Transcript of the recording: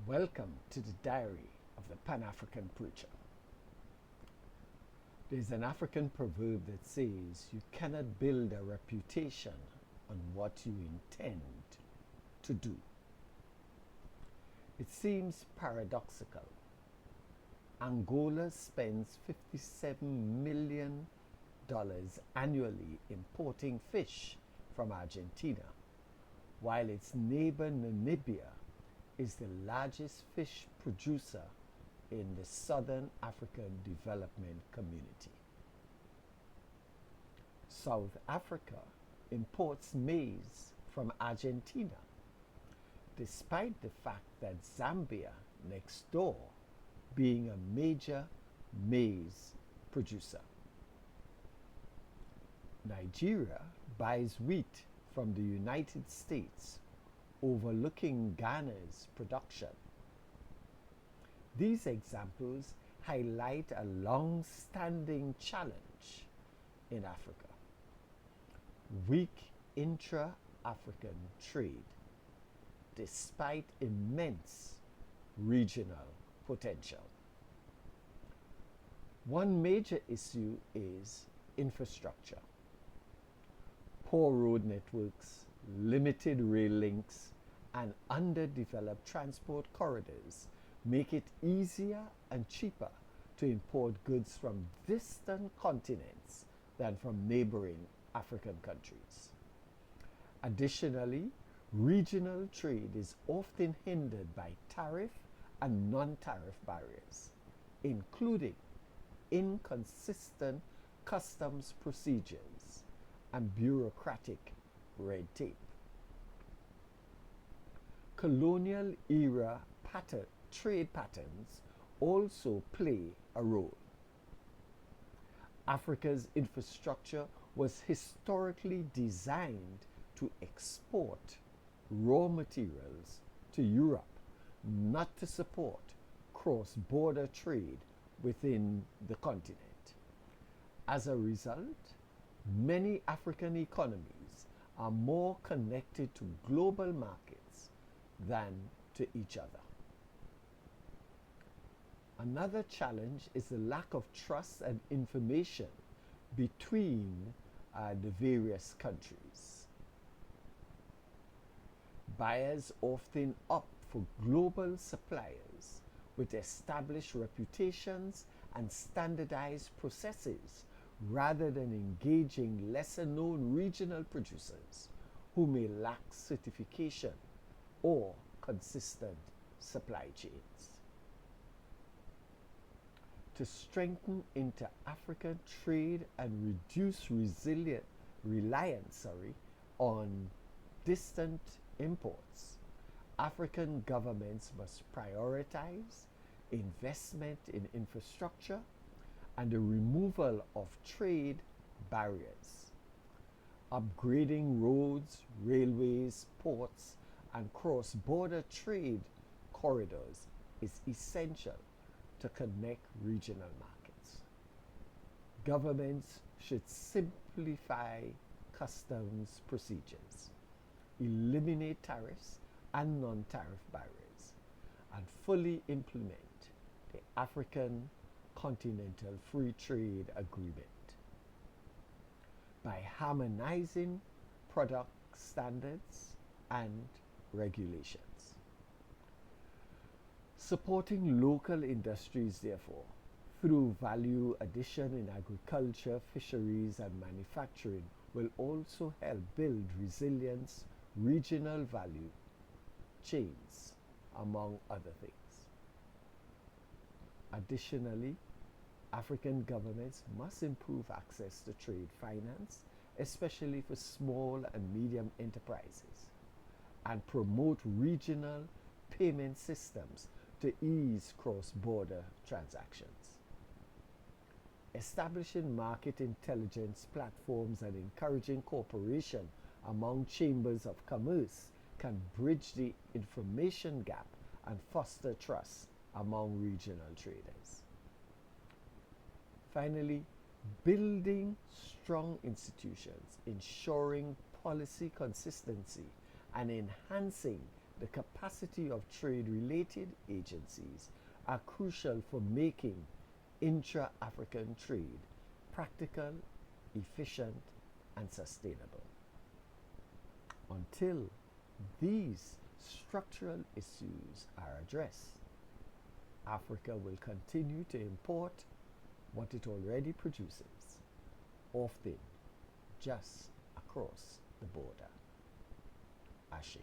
Welcome to the diary of the Pan-African preacher. There's an African proverb that says you cannot build a reputation on what you intend to do. It seems paradoxical. Angola spends $57 million annually importing fish from Argentina, while its neighbor Namibia is the largest fish producer in the Southern African Development Community. South Africa imports maize from Argentina, despite the fact that Zambia, next door, being a major maize producer. Nigeria buys wheat from the United States, overlooking Ghana's production. These examples highlight a long-standing challenge in Africa: weak intra-African trade, despite immense regional potential. One major issue is infrastructure. Poor road networks, limited rail links, and underdeveloped transport corridors make it easier and cheaper to import goods from distant continents than from neighboring African countries. Additionally, regional trade is often hindered by tariff and non-tariff barriers, including inconsistent customs procedures and bureaucratic red tape. Colonial era trade patterns also play a role. Africa's infrastructure was historically designed to export raw materials to Europe, not to support cross-border trade within the continent. As a result, many African economies are more connected to global markets than to each other. Another challenge is the lack of trust and information between the various countries. Buyers often opt for global suppliers with established reputations and standardized processes rather than engaging lesser-known regional producers who may lack certification or consistent supply chains. To strengthen inter-African trade and reduce reliance on distant imports, African governments must prioritize investment in infrastructure and the removal of trade barriers. Upgrading roads, railways, ports, and cross-border trade corridors is essential to connect regional markets. Governments should simplify customs procedures, eliminate tariffs and non-tariff barriers, and fully implement the African Continental Free Trade Agreement. By harmonizing product standards and regulations. Supporting local industries, therefore, through value addition in agriculture, fisheries, and manufacturing will also help build resilience, regional value chains, among other things. Additionally, African governments must improve access to trade finance, especially for small and medium enterprises, and promote regional payment systems to ease cross-border transactions. Establishing market intelligence platforms and encouraging cooperation among chambers of commerce can bridge the information gap and foster trust among regional traders. Finally, building strong institutions, ensuring policy consistency, and enhancing the capacity of trade-related agencies are crucial for making intra-African trade practical, efficient, and sustainable. Until these structural issues are addressed, Africa will continue to import what it already produces, often just across the border. Ashe.